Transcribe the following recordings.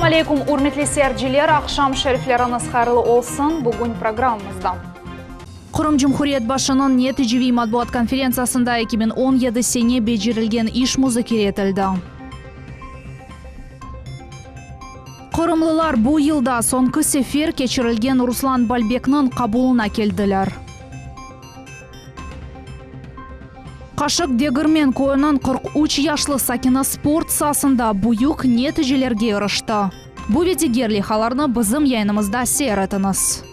Assalamu alaikum, urmetli seyirciler. Akşam şerifleriniz hayırlı olsun. Bugün programımızda. Qurım Cumhuriyet başının neticevi matbuat konferensiyasında 2017 sene becerilgen iş muzakere etildi. Qurumlular bu yılda sonki sefer keçirilgen Ruslan Balbek'nin kabuluna keldiler. Qashik Degirmen koyunun 43 yaşlı sakini sport sahasında buyuk neticelerge erişti. Bu ve diğer lihalarını bizim yayınımızda seyretiniz.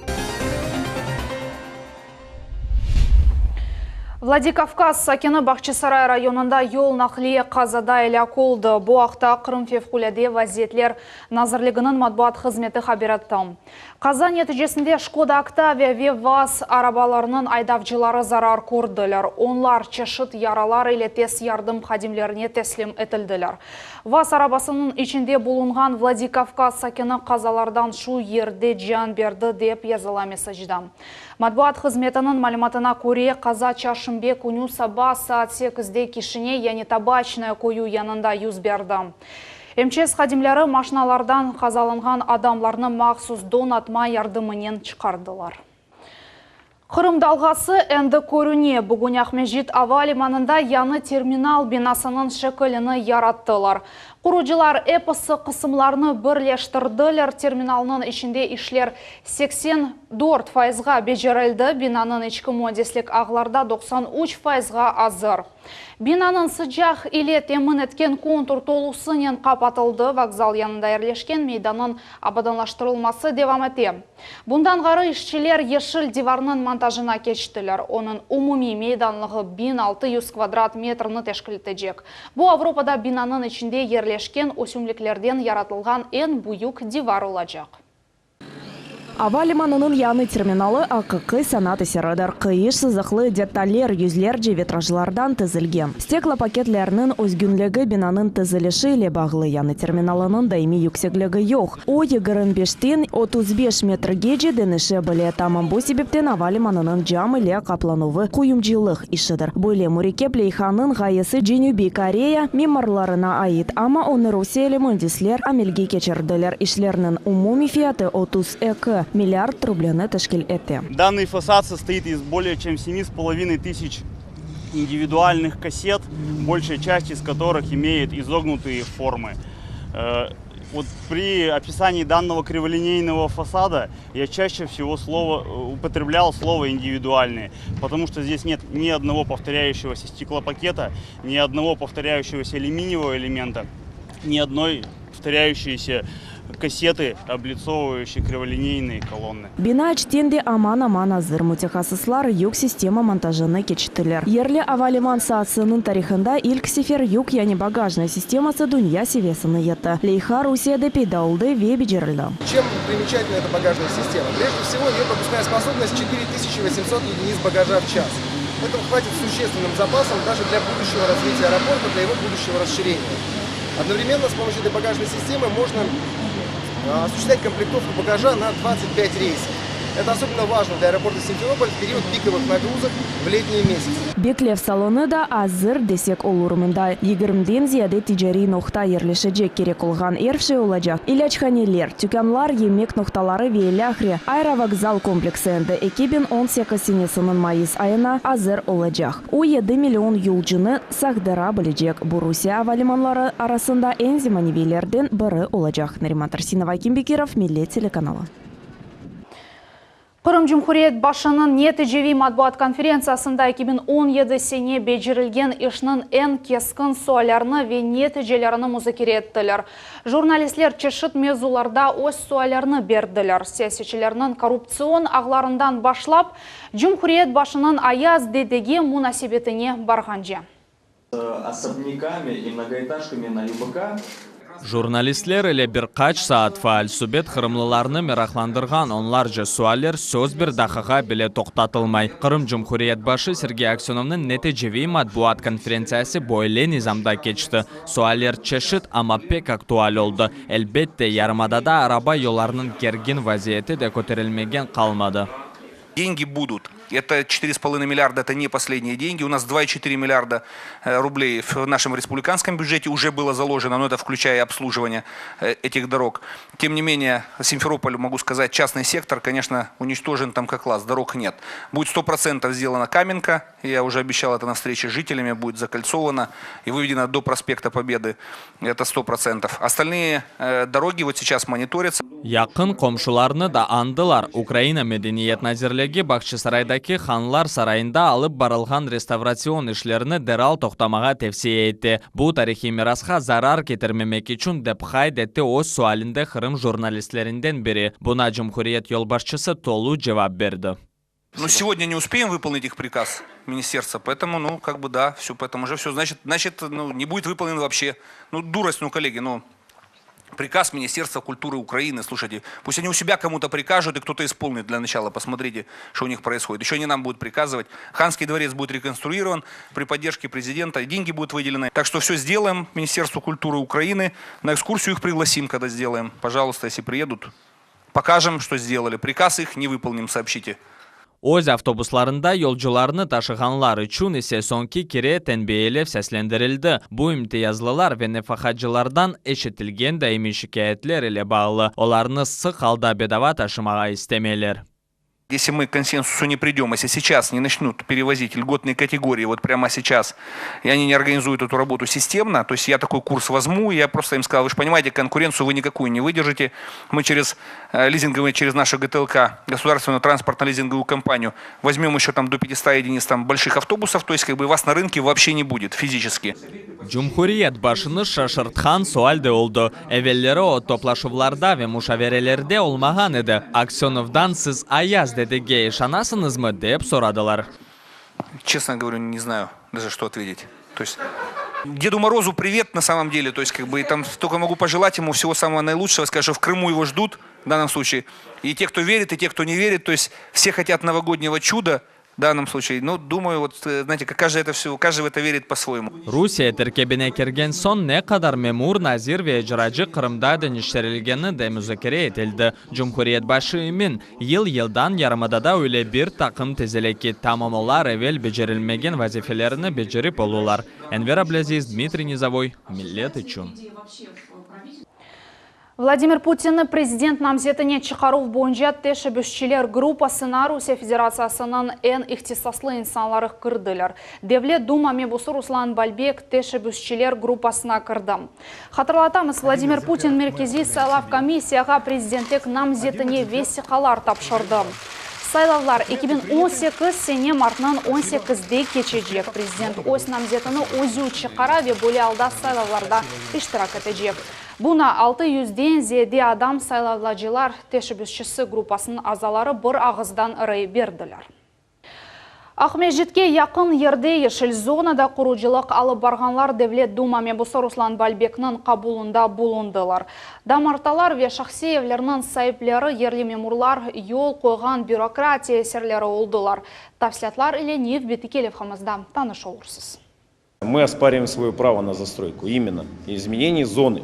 Vladikavkaz sakini Bahçesaray rayonunda yol nakliye kazada elak oldu. Bu haqda Qrim Fevqulade Vaziyetler Nazırlığının matbuat hizmeti haber etti. Kaza neticesinde Skoda Octavia ve Vaz arabalarının aydavcıları zarar gördüler. Onlar çeşit yaralar ile tez yardım xadimlerine teslim etildiler. Vaz arabasının içinde bulungan Vladikavkaz sakini kazalardan şu yerde can berdi dep yazıla mesajda. Matbuat hizmetinin malumatına göre kaza çarşamba günü sabah saat 8'de Kişine yani Tabaçnaya koyu yanında yüz berdi. МЧС xadimleri maşinalardan kazalangan adamlarını maxsus donatma yardımının çıkardılar. Qrim dalgası endi көріне. Bugün Ahmedjit Ava limanında yanı terminal binasının şekilini yarattılar. Kurucular episi kısımlarını birleştirdiler. Terminalının içinde işler 84%ga becerildi. Binanın içki mühendislik ağlarda 93%ga hazır. Binanın sıcak ile temin etken kontur tolusının kapatıldı. Vokzal yanında yerleşken meydanın abadanlaştırılması devam etti. Bundan gari işçiler yeşil divarının montajına geçtiler. Onun umumi meydanlığı 1600 kvadrat metrini teşkil edecek. Bu Avrupa'da binanın içinde yerleşken ösümlüklerden yaratılgan en büyük divar olacak. Ava limanının yanı terminalı AKK sanat eseridir. Kıyış sızıqlı detaller yüzlerce vitrajlardan tizilgen. Stekla paketlerinin özgünlüğü binanın tizilişi ile bağlı yanı terminalının daimi yüksekliği yok. O 25'ten 35 metrege denişe bile tamam. Bu sebepten Ava limanının cam ile kaplanıvı kuyumcılık işidir. Böyle mürekkep leyhanın gayesi Cenubi Koreya mimarlarına ait ama onu Rusiyalı mühendisler amelge geçirdiler. İşlerinin umumi fiyatı 32 миллиард рублей ташкил эти. Данный фасад состоит из более чем 7,5 тысяч индивидуальных кассет, большая часть из которых имеет изогнутые формы. Вот при описании данного криволинейного фасада я чаще всего употреблял слово «индивидуальные», потому что здесь нет ни одного повторяющегося стеклопакета, ни одного повторяющегося алюминиевого элемента, ни одной повторяющейся кассеты, облицовывающие криволинейные колонны. Bina içtende aman hazır mütehassıslar yük sistema montajını geçtiler. Yerli Ava liman sahasının tarihinde ilk sefer yük yani bagajная системасы dünya seviyesine yetti. Leyha Rusya'da peyda oldu ve becerildi. Чем примечательна эта багажная система? Прежде всего, ее пропускная способность 4800 единиц багажа в час. Этого хватит существенным запасом даже для будущего развития аэропорта, для его будущего расширения. Одновременно с помощью этой багажной системы можно осуществлять комплектовку багажа на 25 рейсов. Это особенно важно для аэропорта Симферополь в период пиковых нагрузок в летние месяцы. Beklev salonu da hazır desek olurumunda. 20'den ziyade ticari nokta yerleşecek gerek olgan her şey olacak. İlaçhaneler, tükenler, yemek noktaları ve lahri aerovokzal kompleksinde 2018 senesinin Mayıs ayına hazır olacak. O 7 milyon yolcunu sağdırabilecek. Bu Rusya havalimanları arasında en zemanevilerden biri olacak. Neriman Tarsinova, Kim Bekirov, Milli Telekanalı. Qrim Cumhuriyet başının neticevi matbuat konferensiyasında 2017 sene becerilgen işinin en keskin suallarını ve neticelerini müzakere ettiler. Jurnalistler çeşit mevzularda öz suallarını berdiler. Siyasetçilerinin korrupsiyon ağlarından başlap Cumhuriyet başının ayaz dedegi münasebetine barganca. Особняками и многоэтажками на ЮБК Jurnalistler ile birkaç saat faal sübet Qrimlilarni meraklandırgan onlarca sualler söz bir daqiqa bile to'xtatilmay. Qrim Cumhuriyet başı Sergey Aksionovning neticevi matbuat konferensiyasi bo'yli nizamda kechdi. Sualler çeşit ama pek aktual oldu. Elbette yarımadada araba yollarının gergin vaziyeti de ko'tarilmagan qalmadi. Деньги будут Это 4,5 миллиарда, это не последние деньги. У нас 2,4 миллиарда рублей в нашем республиканском бюджете уже было заложено, но это включая обслуживание этих дорог. Тем не менее, Симферополю, могу сказать, частный сектор, конечно, уничтожен там как класс, дорог нет. Будет 100% сделана Каменка, я уже обещал это на встрече с жителями, будет закольцована и выведена до проспекта Победы, это 100%. Остальные дороги вот сейчас мониторятся. Якын комшуларны да андылар. Украина Медениет Назирлеги Бакчысарайдаки ханлар сарайында алып барылған реставрацион ишлерini дерал тоқтамаға тевсие етті. Бұл тарихи мирасқа зарар кетірмемек үшін деп хайд етті өз суалінде Қырым журналистлерінден бері. Бұна Cumhuriyet yolбашчысы толу жауап берді. Ну, сегодня не успеем выполнить их приказ министерства, поэтому, ну, как бы, да, все, поэтому уже все, значит, ну, не будет выполнен вообще. Ну, дурость, ну, коллеги, ну, приказ Министерства культуры Украины, слушайте, пусть они у себя кому-то прикажут, и кто-то исполнит для начала, посмотрите, что у них происходит. Еще они нам будут приказывать. Ханский дворец будет реконструирован при поддержке президента, деньги будут выделены. Так что все сделаем, Министерство культуры Украины, на экскурсию их пригласим, когда сделаем. Пожалуйста, если приедут, покажем, что сделали. Приказ их не выполним, сообщите. Өз автобусларында yolcularını taşıganlar üçün ise sonki kire tenbiyelep seslendirildi. Bu imtiyazlılar ve nefakatçılardan eşitilgen daimi şikayetler ile bağlı. Olarını sık halda bedava taşımağa istemeler. Если мы к консенсусу не придем, если сейчас не начнут перевозить льготные категории, вот прямо сейчас, и они не организуют эту работу системно, то есть я такой курс возьму, я просто им сказал, вы же понимаете, конкуренцию вы никакую не выдержите. Мы через лизинговые, через нашу ГТЛК, государственную транспортно-лизинговую компанию, возьмем еще там до 500 единиц там больших автобусов, то есть как бы вас на рынке вообще не будет физически. Cumhuriyet başını şaşırtkan sualde oldu. Evvelleri o toplaşıvlarda ve muşaverelerde olmagan idi. Aksionovdan siz Ayaz dedege yaşanasınız mı deyip soradılar. Честно говорю, не знаю даже что ответить. То есть Деду Морозу привет на самом деле, то есть как бы там только могу пожелать ему всего самого наилучшего, сказать, что в Крыму его ждут в данном случае. И те, кто верит, и те, кто не верит, то есть все хотят новогоднего чуда. В данном случае, ну, думаю, вот, знаете, каждый в это верит по-своему. Rusiya terkebine kirgen son ne kadar memur, nazir ve icracı Kırım'da dönüştürülgeni de müzakere edildi. Cumhuriyet başı emin, yıldan yarımadada öyle bir takım tezileki tamamlar evvel becerilmegen vazifelerini becerip olurlar. Enver Ablaziz, Dmitry Nizavoy, Millet için. Владимир Путин президент намзетіне чықару бойынша тәшібішчілер группасына Русия Федерациясының ән ихтисаслы инсанлары кірділер. Девлет Дума мебусы Руслан Бальбек тәшібішчілер группасына кірді. Хатырлатамыз, Владимир Путин меркези сайлав комиссияға президенттік намзетіне весиқалар тапшырды. Сайлаулар 2018 сене мартынан 18-де кечежек. Президент өз намзетіні өзі чықара ве бөле алда сайлауларда иштирак етежек. Бұна 600-ден зеде адам сайлаулачылар тәшібісшісі группасының азалары бір ағыздан ұрай берділер. Ахмежитке яқын ерде ешіл зонада құруджилық алып барғанлар Девлет Дума мебусы Руслан Бальбекнің қабулында болундылар. Дамарталар ве шақси евлерінің сайыплері ерлі мемурлар yol қойған бюрократия есерлері олдылар. Тafsilatlar ile Nев Бетикелев хамызда таныш олырсыз. Мы оспариваем свое право на застройку, именно изменение зоны.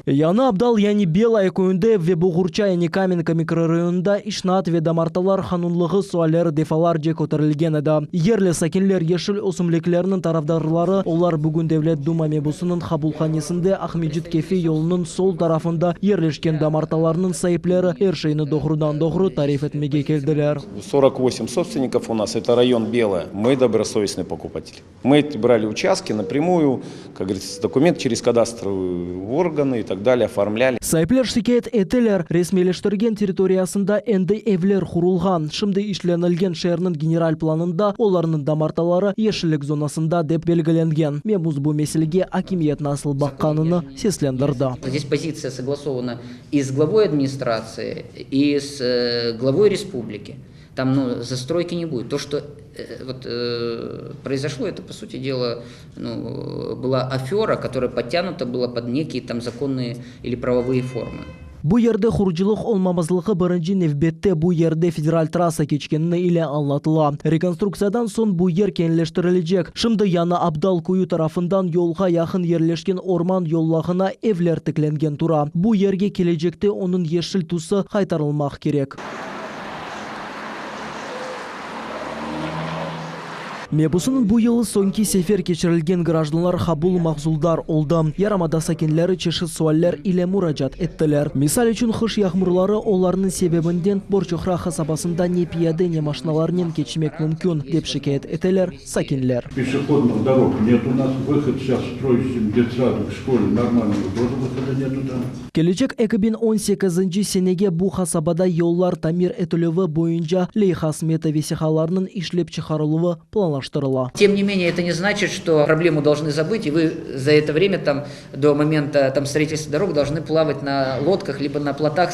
Яны абдал яни Белая көйінде ве Буғурча яни Каменка микрорайонында ишнат ве дамарталар ханунлығы суалер дефалар же көтерілген еді. Ерлі сакенлер ешіл осымлеклерінің тарафдарлары олар бүгін Девлет Дума мебусының Хабулханесінде Ахмеджит Кефе yolunun сол тарафында ерлешкен дамарталарының сайыплері әршейіні доғрудан-доғру тариф етмеге келділер. 48 собственников у нас, это район Белая. Мы добросовестный покупатель. Мы брали участки напрямую, как говорится, документ через кадастровые органы и так далее оформляли. Сайыплер шикет етілер ресмелештірген территориясында әнді евлер құрылған. Шымды ішленілген шерінің генераль планында оларының дамарталары ешілік зонасында деп белгіленген. Мемуз бұл меселеге акимиет насыл баққаныны сеслендірді. Здесь позиция согласована и с главой администрации, и с главой республики. Там застройки не будет. То, что произошло, это, по сути дела, была афера, которая подтянута была под некие там законные или правовые формы. Бу ерде хуржылық олмамызлығы бірінші невбетте бу ерде федераль трасса кечкеніне иле анлатыла. Реконструкциядан сон бу ер кенлештірілежек. Шымды яны Абдал кую тарафындан yolға яқын ерлешкен орман yolлағына евлер тікленген тура. Бу ерге кележекте оның ешіл тусы қайтарылмақ керек. Мебусунун бу жылы соңки сефер кечирилген гражданлар хабул махзулдар олды. Ярамада сакинлери чеши суаллер иле муражат эттилер. Мисал үчүн кыш ягмурлары оларнын себебинден Борчухра касабасында не пияды, не машиналарнын кечмек мүмкүн деп шикает этелер сакинлер. Пешеходных дорог нет у нас, выход сейчас строим детсадок, в школе нормального тоже выхода нету там. Келечек 2018 сенеге бу касабада жоллар тамир этилөбү боюнча лейха смета весихаларынын иштеп чыгарылуы планлаштырыла. Тем не менее, это не значит, что проблему должны забыть, и вы за это время до момента строительства дорог должны плавать на лодках, либо на плотах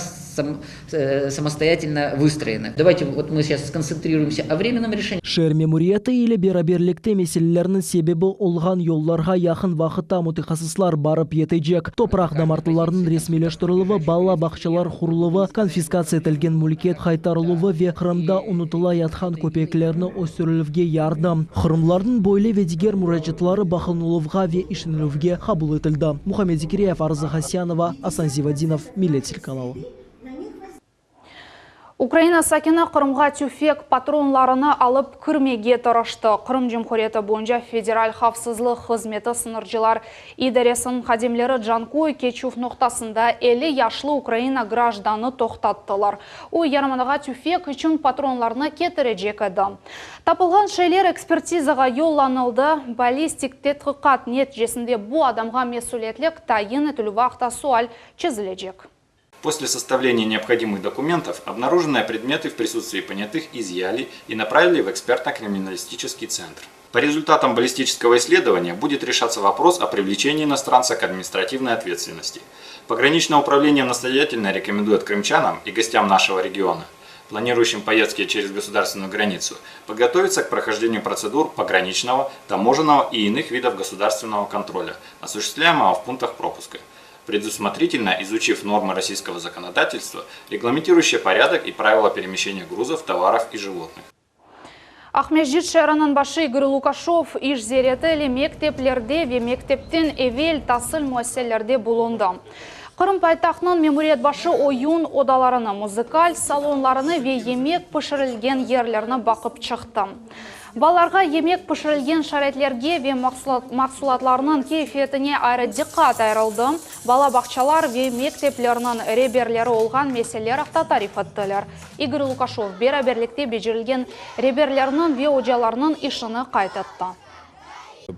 самостоятельно выстроенных. Давайте вот мы сейчас сконцентрируемся о временном решении. Шер мемориаты или бераберликте меселелерinin себеби олган yollarga якын вакытта мутахассислар барып жетежек. Топрак дамартыларынын ресмилештирилуы, бала бакчалар курулуы, конфискация этилген мүлкет кайтарылуы ve Кырымда унутула яткан көпеклерни өстүрүлүүгө жардам. Кырымлардын бойлы ve дигер муражатлары бакылуулууга ve ишенилүүгө кабыл этилди. Мухаммед Зикриев, Арза Хасянова, Асан Зивадинов, Милет телеканалы. Украина сакина Кырымга тюфек патронларыны алып кірмеге тырышты. Кырым Жумхуриеті боюнча федераль хавсызлык хызмети сынырчылар идаресынын кадимлери Джанкой Кечув ноктасында 50 яшлы Украина гражданы токтаттылар. У Яраманага тюфек үчүн патронларны кетирежек эди. Тапылган шейлер экспертизага жолланылды. Баллистик теткыкат нетижесинде бу адамга месулиятлик тайын этилүү убакта суаль чизилежек. После составления необходимых документов обнаруженные предметы в присутствии понятых изъяли и направили в экспертно-криминалистический центр. По результатам баллистического исследования будет решаться вопрос о привлечении иностранца к административной ответственности. Пограничное управление настоятельно рекомендует крымчанам и гостям нашего региона, планирующим поездки через государственную границу, подготовиться к прохождению процедур пограничного, таможенного и иных видов государственного контроля, осуществляемого в пунктах пропуска, предусмотрительно изучив нормы российского законодательства, регламентирующие порядок и правила перемещения грузов, товаров и животных. Ахмежит шәрінің башы Игорь Лукашов иш зереті мектеплерде ve мектептен эвел тасыл муассерлерде болунды. Кырым пайтахтын меморият башы ойын одаларыны, музыкаль салонларыны ve емек пішірілген ерлеріні бақып чықты. Баларға емек пішірілген шаретлерге ve максулатларының кейфиетіне айры диққат айрылды. Бала бақчалар ve мектеплерінің реберлері олған меселер ақта тариф еттілер. Игорь Лукашов бераберлікте бежірілген реберлерінің ve ocаларының ишіні қайтатты.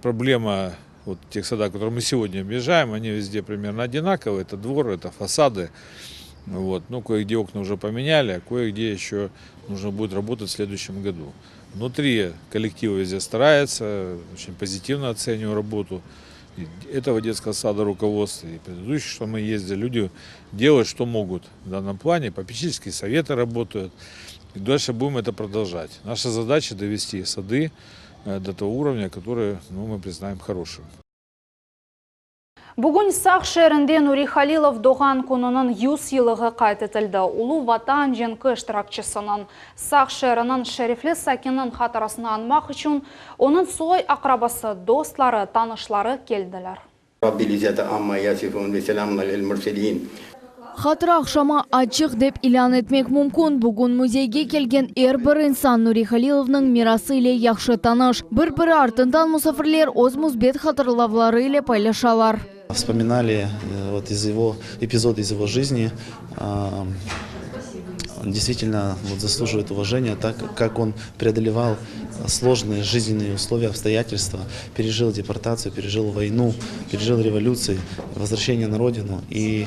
Проблема вот тех садов, которые мы сегодня объезжаем, они везде примерно одинаковые. Это двор, это фасады. Вот. Ну, кое-где окна уже поменяли, а кое-где еще нужно будет работать в следующем году. Внутри коллектива везде старается, очень позитивно оцениваю работу и этого детского сада руководства и предыдущих, что мы ездили. Люди делают, что могут в данном плане, попечительские советы работают. И дальше будем это продолжать. Наша задача довести сады до того уровня, который мы признаем хорошим. Бүгін Сақ шәрінде Нури Халилов доған күнінің 100 йылығы қайтетілді. Улу ватан женкі іштіракчысының Сақ шәрінің шәрифлі сакинын хатарасына анмақ үшін оның сой ақрабасы, достлары, танышлары келділер. Хатыра ақшама ачық деп илан етмек мүмкін. Бүгін музейге келген бір инсан Нури Халиловның мирасы ile яқшы таныш. Бір-бірі артындан мұсафирлер оз музбет хатырлавлары ile пайлашалар. Вспоминали вот эпизоды из его жизни. Он действительно заслуживает уважения, так как он преодолевал сложные жизненные условия, обстоятельства, пережил депортацию, пережил войну, пережил революцию, возвращение на родину и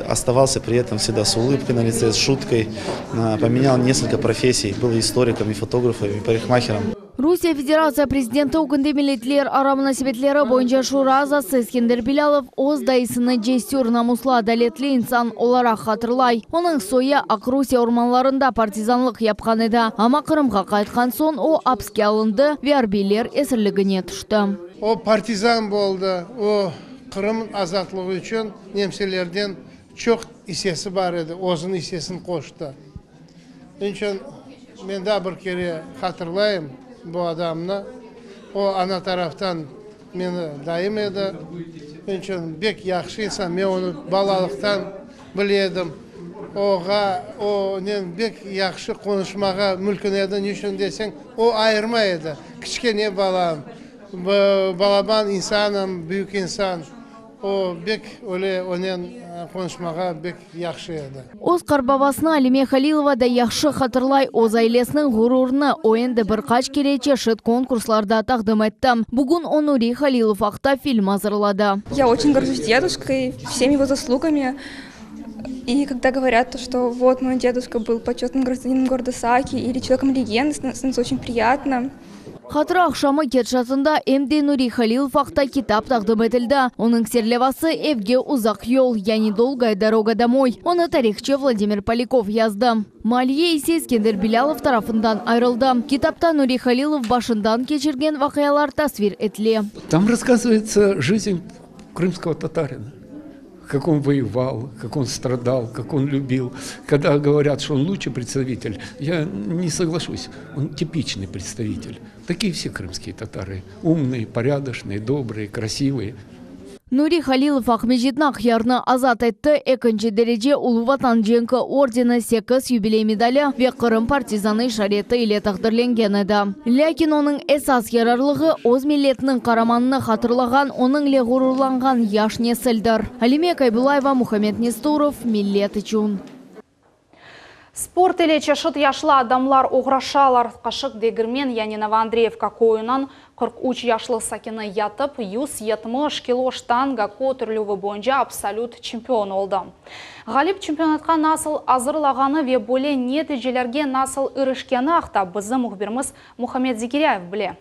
оставался при этом всегда с улыбкой на лице, с шуткой, поменял несколько профессий, был историком, и фотографом, и парикмахером. Русия Федерация президенті үкінді милетлер арамына себетлері бойынша шуразасы Искендер Билалов оз дайысыны жестюр намусла адалетлі инсан оларақ хатырлай. Оның соя Ақ Русия орманларында партизанлық япқан еді. Ама Қырымға қайтқан сон о апске алынды ве арбейлер есірлігіне түшті. О партизан болды, о Қырым азатлығы үшін немселерден çok isesi бар еді, озын isesini қошты. Üçün мен да бір kere hatırlayayım bu adamla. O ana taraftan meni dayım edi. Üçün bek yaxşı insan, men onu balalıktan biledim. оға, бек яқшы қонышмаға мүлкін еді, не үшін десең, о айырма еді. Кішкене балам, балабан инсаным, büyük инсан. О бек оле онен қонышмаға бек яқшы еді. Оскар бабасына Алиме Халилова да яқшы хатырлай оз айлесінің ғұрурны ойынды бір қач керече шыт конкурсларда тақдым етті. Бүгін Онури Халилов ақта фильм азырлады. Я очень горжусь дедушкой, всеми его заслугами. И когда говорят, что вот мой дедушка был почетным гражданином города Саки или человеком-легенды, становится очень приятно. Хатыр ақшамы кетшатында Эмде Нури Халилов ақта китап тақдым етілді. Оның серлевасы Евге ұзақ ел, яни долгая дорога домой. Оны тарихчы Владимир Поляков язды. Малие есе Искендер Билялов тарафындан айрылды. Китапта Нури Халилов башындан кечірген вақиялар тасвир етілі. Там рассказывается жизнь крымского татарина. Как он воевал, как он страдал, как он любил. Когда говорят, что он лучший представитель, я не соглашусь. Он типичный представитель. Такие все крымские татары. Умные, порядочные, добрые, красивые. Нури Халилов Ахмеджитна қиярны азат етті. Екінші дереже Улы Ватан Женкі ордені 8 юбилей медалі ве Қырым партизаны шареті иле тақдырленген еді. Ләкин оның әсас ярарлығы оз милетінің қараманыны хатырлаған, оның ле ғурурланған яш несілдір. Алиме Кайбулаева, Мухаммед Нестуров, Миллет үшін. Спорт еле чашыт яшлы адамлар оғрашалар қашық дегірмен Янинова Андреевка койынан 43 яшлы сакины ятып, 170 кило штанга көтірлігі бойынша абсолют чемпион олды. Ғалип чемпионатқа насыл азырлағаны ве бөле нәтижелерге насыл үрішкені ақта бізді мұхбіріміз Мухаммед Зикиряев біле.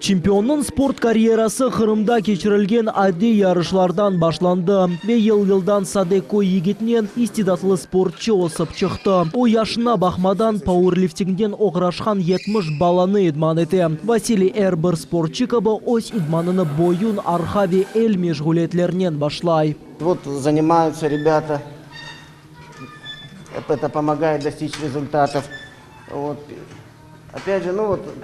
Чемпионның спорт карьерасы Қырымда кечірілген адди ярышлардан башланды. Ве ел-елдан Садеко егетінен истидатлы спортчы осып чықты. О яшына бақмадан пауэрлифтингден оғрашқан 70 баланы идман еті. Василий Эрбір спортчы кабы ось идманыны бойын архави эл межгулетлерінен башлай. Вот занимаются ребята, это помогает достичь результатов. Вот. Опять же,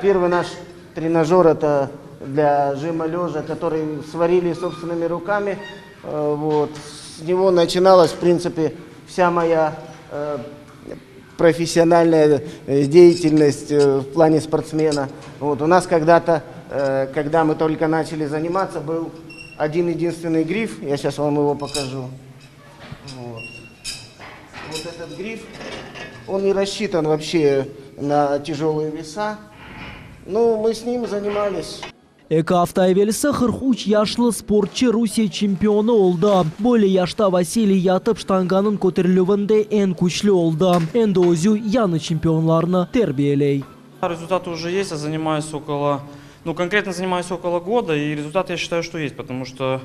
первый наш тренажер это для жима лежа, который сварили собственными руками. Вот. С него начиналась, в принципе, вся моя профессиональная деятельность в плане спортсмена. Вот. У нас когда-то, когда мы только начали заниматься, был один-единственный гриф. Я сейчас вам его покажу. Вот этот гриф, он не рассчитан вообще на тяжелые веса. Ну, мы с ним занимались. Экі автоевелісі 43 яшлы спортчы Русия чемпионы олды. Более яшта Василий ятып штанганын көтерілуінде ән күчлі олды. Энді өзі яны чемпионларны тербиелей. Результаты уже есть, я занимаюсь конкретно занимаюсь около года, и результаты я считаю, что есть, потому что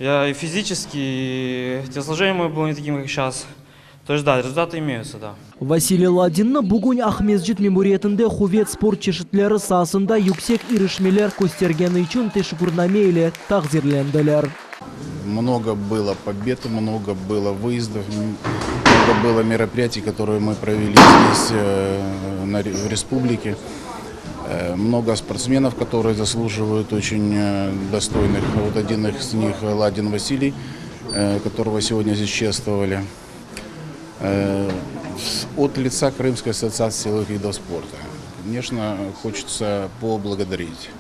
я и физически, и телосложение мое было не таким, как сейчас. То есть, да, результаты имеются, да. Василий Ладинны бүгін Ахмезжит мемориетінде хувет спорт чешітлері сасында юксек ирішмелер көстергені үшін тешікурнамейлі тақзирленділер. Много было побед, много было выездов, много было мероприятий, которые мы провели здесь, в республике. Много спортсменов, которые заслуживают очень достойных. Вот один из них Ладин Василий, которого сегодня здесь чествовали. От лица Крымской ассоциации силовых видов спорта. Конечно, хочется поблагодарить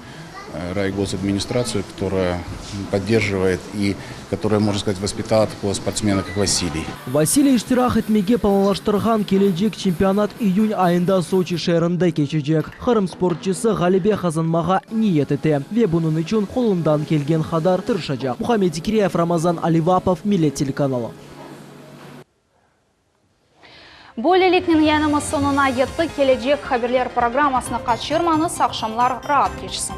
райгосадминистрацию, которая поддерживает и которая, можно сказать, воспитала такого спортсмена, как Василий. Василий иштирах этмеге планлаштырған келечек чемпионат июнь айында Сочи шәрінде кечечек. Қырым спортчысы Галибе Хазанмаға ниет еті. Ве бұның үшін қолындан келген хадар тыршачақ. Мухаммед Зикиряев, Рамазан Аливапов, Миллет телеканалы. Бөлелікнің янымыз сонына етті келечек хаберлер программасына қатшырманы сақшамлар раат кешсін.